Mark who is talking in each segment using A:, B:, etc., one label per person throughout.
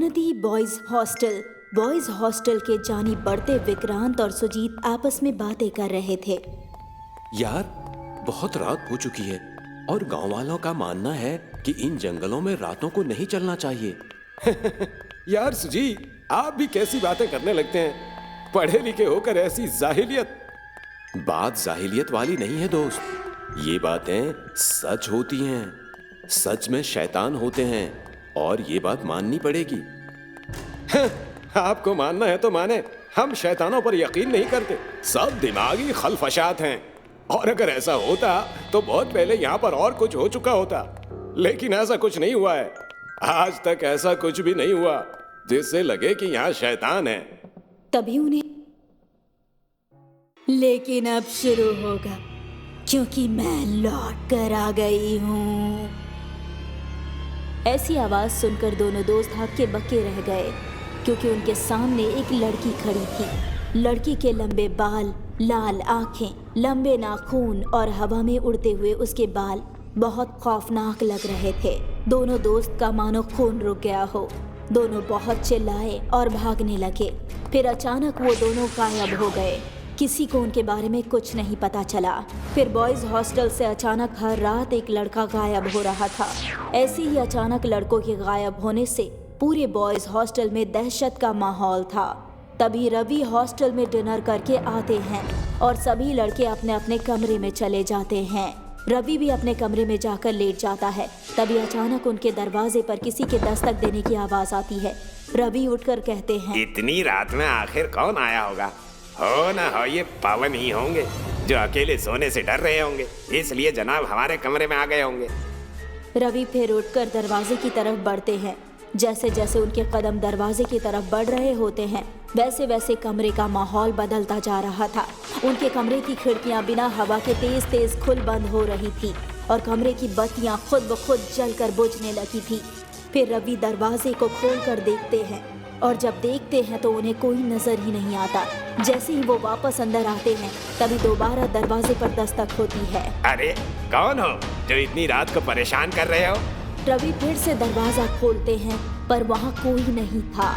A: लानती boys hostel के जानी बढ़ते विक्रांत और सुजीत आपस में बातें कर रहे थे।
B: यार, बहुत रात हो चुकी है और गांव वालों का मानना है कि इन जंगलों में रातों को नहीं चलना चाहिए। यार सुजीत, आप भी कैसी बातें करने लगते हैं? पढ़े लिखे होकर ऐसी जाहिलियत। बात जाहिलियत वाली नहीं है दोस्त, ये बातें सच होती हैं। सच में शैतान होते हैं और ये बात माननी पड़ेगी। आपको मानना है तो माने, हम शैतानों पर यकीन नहीं करते। सब दिमागी खलफशात हैं और अगर ऐसा होता तो बहुत पहले यहाँ पर और कुछ हो चुका होता, लेकिन ऐसा कुछ नहीं हुआ है। आज तक ऐसा कुछ भी नहीं हुआ जिससे लगे कि यहाँ शैतान है।
A: तभी उन्हें लेकिन अब शुरू होगा, क्योंकि मैं लौट कर आ गई हूँ। ऐसी आवाज सुनकर दोनों दोस्त हक्के बक्के रह गए, क्योंकि उनके सामने एक लड़की खड़ी थी। लड़की के लंबे बाल, लाल आंखें, लंबे नाखून और हवा में उड़ते हुए उसके बाल बहुत खौफनाक लग रहे थे। दोनों दोस्त का मानो खून रुक गया हो। दोनों बहुत चिल्लाए और भागने लगे। फिर अचानक वो दोनों गायब हो गए। किसी को उनके बारे में कुछ नहीं पता चला। फिर बॉयज हॉस्टल से अचानक हर रात एक लड़का गायब हो रहा था। ऐसे ही अचानक लड़कों के गायब होने से पूरे बॉयज हॉस्टल में दहशत का माहौल था। तभी रवि हॉस्टल में डिनर करके आते हैं और सभी लड़के अपने अपने कमरे में चले जाते हैं। रवि भी अपने कमरे में जाकर लेट जाता है। तभी अचानक उनके दरवाजे पर किसी के दस्तक देने की आवाज आती है। रवि उठकर कहते हैं,
C: इतनी रात में आखिर कौन आया होगा? हो ना हो ये पवन ही होंगे, जो अकेले सोने से डर रहे होंगे, इसलिए जनाब हमारे कमरे में आ गए होंगे।
A: रवि फिर उठकर दरवाजे की तरफ बढ़ते हैं। जैसे जैसे उनके कदम दरवाजे की तरफ बढ़ रहे होते हैं, वैसे वैसे कमरे का माहौल बदलता जा रहा था। उनके कमरे की खिड़कियां बिना हवा के तेज तेज खुल बंद हो रही थी और कमरे की बत्तियां खुद ब खुद जलकर बुझने लगी थी। फिर रवि दरवाजे को खोलकर देखते हैं और जब देखते हैं तो उन्हें कोई नजर ही नहीं आता। जैसे ही वो वापस अंदर आते हैं, तभी दोबारा दरवाजे पर दस्तक होती है।
C: अरे कौन हो जो इतनी रात को परेशान कर रहे हो?
A: रवि फिर से दरवाजा खोलते हैं, पर वहाँ कोई नहीं था।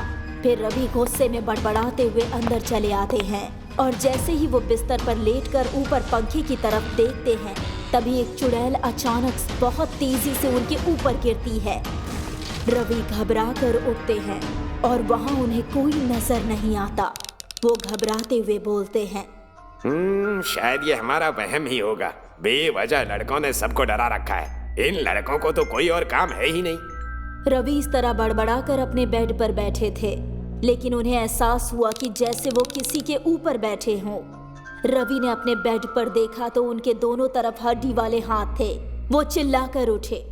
A: फिर रवि गुस्से में बड़बड़ाते हुए अंदर चले आते हैं और जैसे ही वो बिस्तर पर लेटकर ऊपर पंखे की तरफ देखते हैं, तभी एक चुड़ैल अचानक बहुत तेजी से उनके ऊपर गिरती है। रवि घबरा कर उठते हैं और वहाँ उन्हें कोई नजर नहीं आता। वो घबराते हुए बोलते हैं,
C: शायद ये हमारा वहम ही होगा। बेवजह लड़कों ने सबको डरा रखा है। इन लड़कों को तो कोई और काम है ही नहीं।
A: रवि इस तरह बड़बड़ा कर अपने बेड पर बैठे थे, लेकिन उन्हें एहसास हुआ कि जैसे वो किसी के ऊपर बैठे हों। रवि ने अपने बेड पर देखा तो उनके दोनों तरफ हड्डी वाले हाथ थे। वो चिल्लाकर उठे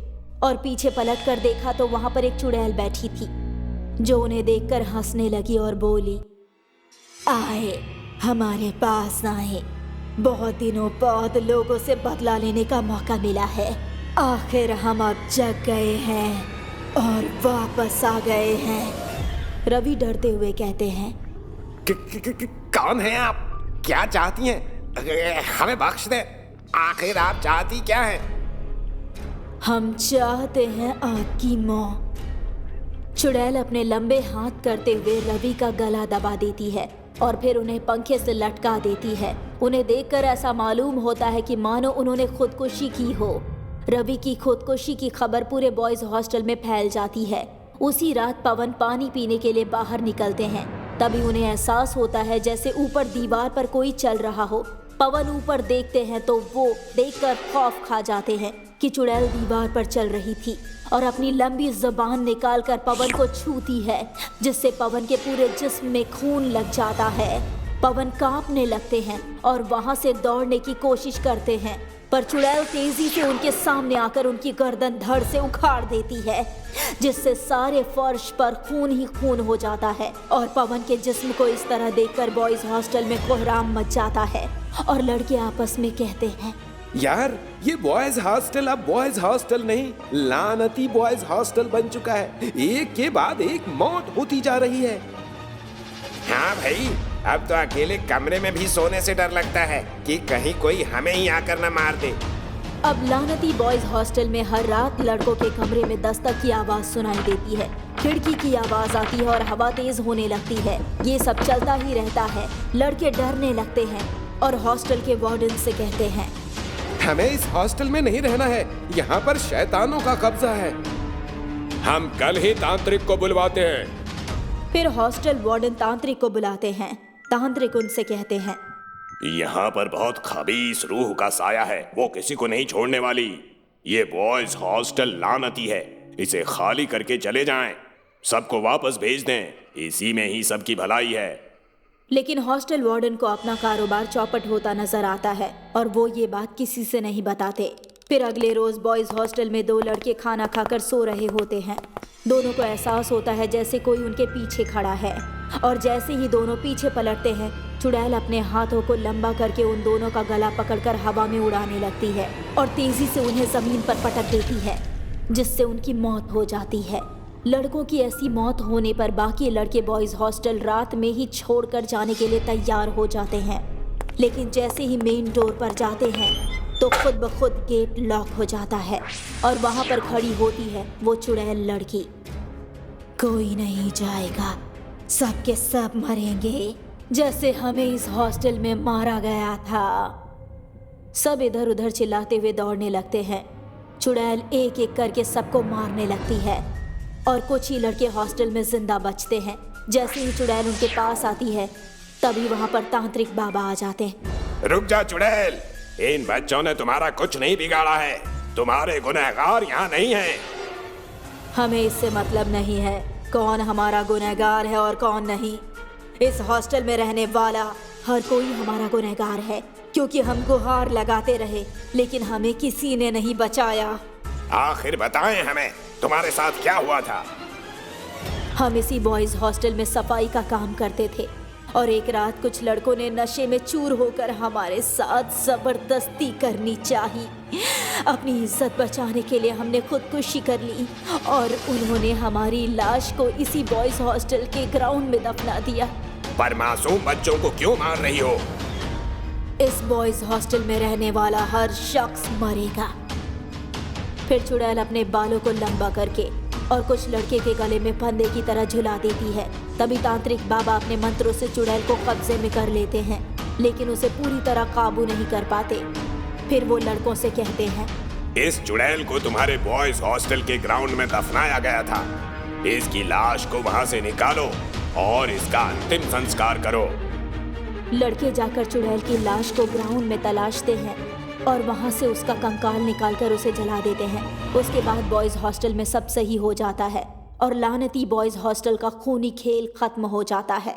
A: और पीछे पलट कर देखा तो वहां पर एक चुड़ैल बैठी थी, जो उन्हें देखकर हंसने लगी और बोली, आए, हमारे पास आए। बहुत दिनों बाद लोगों से बदला लेने का मौका मिला है। आखिर हम अब जग गए हैं और वापस आ गए हैं। रवि डरते हुए कहते हैं,
C: कौन है आप? क्या चाहती हैं? हमें बख्श दे। आखिर आप चाहती क्या हैं?
A: हम चाहते हैं आपकी मौत। चुड़ैल अपने लंबे हाथ करते हुए रवि का गला दबा देती है और फिर उन्हें पंखे से लटका देती है। उन्हें देखकर ऐसा मालूम होता है कि मानो उन्होंने खुदकुशी की हो। रवि की खुदकुशी की खबर पूरे बॉयज हॉस्टल में फैल जाती है। उसी रात पवन पानी पीने के लिए बाहर निकलते हैं। तभी उन्हें एहसास होता है जैसे ऊपर दीवार पर कोई चल रहा हो। पवन ऊपर देखते हैं तो वो देखकर खौफ खा जाते हैं कि चुड़ैल दीवार पर चल रही थी और अपनी लंबी जुबान निकालकर पवन को छूती है, जिससे पवन के पूरे जिस्म में खून लग जाता है। पवन कांपने लगते हैं और वहां से दौड़ने की कोशिश करते हैं, पर चुड़ैल तेजी से उनके सामने आकर उनकी गर्दन धड़ से उखाड़ देती है, जिससे सारे फर्श पर खून ही खून हो जाता है। और पवन के जिस्म को इस तरह देखकर बॉयज हॉस्टल में कोहराम मच जाता है और लड़के आपस में कहते हैं,
B: यार, ये बॉयज हॉस्टल अब बॉयज हॉस्टल नहीं, लानती बॉयज हॉस्टल बन चुका है। एक के बाद एक मौत होती जा रही है।
C: हाँ भाई, अब तो अकेले कमरे में भी सोने से डर लगता है कि कहीं कोई हमें ही आकर न मार दे।
A: अब लानती बॉयज हॉस्टल में हर रात लड़कों के कमरे में दस्तक की आवाज सुनाई देती है, खिड़की की आवाज आती है और हवा तेज होने लगती है। ये सब चलता ही रहता है। लड़के डरने लगते हैं और हॉस्टल के वार्डन से कहते हैं,
B: हमें इस हॉस्टल में नहीं रहना है, यहाँ पर शैतानों का कब्जा है। हम कल ही तांत्रिक को बुलवाते हैं।
A: फिर हॉस्टल वार्डन तांत्रिक को बुलाते हैं। तांत्रिक उनसे कहते हैं,
C: यहाँ पर बहुत खबीस रूह का साया है, वो किसी को नहीं छोड़ने वाली। ये बॉयज हॉस्टल लानती है, इसे खाली करके चले जाएं, सबको वापस भेज दें, इसी में ही सबकी भलाई है।
A: लेकिन हॉस्टल वार्डन को अपना कारोबार चौपट होता नजर आता है और वो ये बात किसी से नहीं बताते। फिर अगले रोज बॉयज हॉस्टल में 2 लड़के खाना खाकर सो रहे होते हैं। दोनों को एहसास होता है जैसे कोई उनके पीछे खड़ा है और जैसे ही दोनों पीछे पलटते हैं, चुड़ैल अपने हाथों को लंबा करके उन दोनों का गला पकड़कर हवा में उड़ाने लगती है और तेजी से उन्हें जमीन पर पटक देती है, जिससे उनकी मौत हो जाती है। लड़कों की ऐसी मौत होने पर बाकी लड़के बॉयज हॉस्टल रात में ही छोड़कर जाने के लिए तैयार हो जाते हैं, लेकिन जैसे ही मेन डोर पर जाते हैं तो खुद ब खुद गेट लॉक हो जाता है और वहां पर खड़ी होती है वो चुड़ैल लड़की। कोई नहीं जाएगा, सब के सब मरेंगे, जैसे हमें इस हॉस्टल में मारा गया था। सब इधर उधर चिल्लाते हुए दौड़ने लगते हैं। चुड़ैल एक एक करके सबको मारने लगती है और कुछ ही लड़के हॉस्टल में जिंदा बचते हैं। जैसे ही चुड़ैल उनके पास आती है तभी वहां पर तांत्रिक बाबा आ जाते हैं।
C: रुक जा चुड़ैल, इन बच्चों ने तुम्हारा कुछ नहीं बिगाड़ा है, तुम्हारे गुनहगार यहाँ नहीं हैं।
A: हमें इससे मतलब नहीं है कौन हमारा गुनहगार है और कौन नहीं। इस हॉस्टल में रहने वाला हर कोई हमारा गुनहगार है, क्योंकि हम गुहार लगाते रहे लेकिन हमें किसी ने नहीं बचाया।
C: आखिर बताएं हमें, तुम्हारे साथ क्या हुआ था?
A: हम इसी बॉयज हॉस्टल में सफाई का काम करते थे और एक रात कुछ लड़कों ने नशे में चूर होकर हमारे साथ जबरदस्ती करनी चाही। अपनी इज्जत बचाने के लिए हमने खुदकुशी कर ली और उन्होंने हमारी लाश को इसी बॉयज हॉस्टल के ग्राउंड में दफना दिया।
C: पर मासूम बच्चों को क्यों मार रही हो?
A: इस बॉयज हॉस्टल में रहने वाला हर शख्स मरेगा। फिर चुड़ैल अपने बालों को लंबा करके और कुछ लड़के के गले में फंदे की तरह झुला देती है। तभी तांत्रिक बाबा अपने मंत्रों से चुड़ैल को कब्जे में कर लेते हैं, लेकिन उसे पूरी तरह काबू नहीं कर पाते। फिर वो लड़कों से कहते हैं,
C: इस चुड़ैल को तुम्हारे बॉयज हॉस्टल के ग्राउंड में दफनाया गया था, इसकी लाश को वहां से निकालो और इसका अंतिम संस्कार करो।
A: लड़के जाकर चुड़ैल की लाश को ग्राउंड में तलाशते हैं और वहां से उसका कंकाल निकालकर उसे जला देते हैं। उसके बाद बॉयज हॉस्टल में सब सही हो जाता है और लानती बॉयज हॉस्टल का खूनी खेल खत्म हो जाता है।